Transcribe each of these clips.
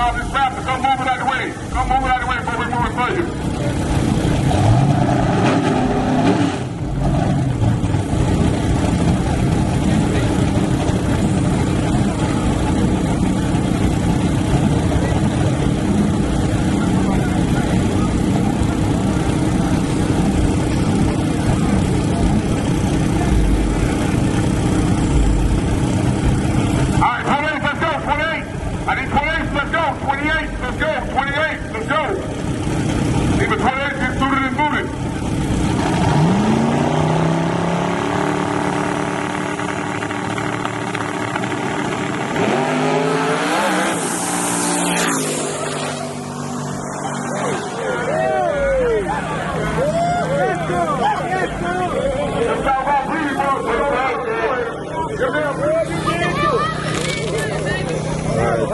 call this traffic. Come move it out of the way. Come move it out of the way before we move it for you. I need 28, let's go. 28, let's go. 28, let's go. Even 28 gets suited and booted.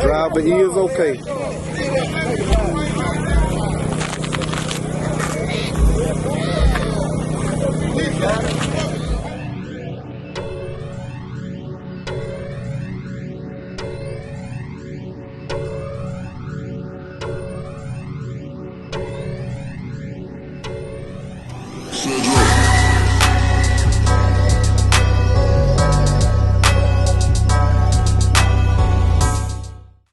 Driver is okay. Said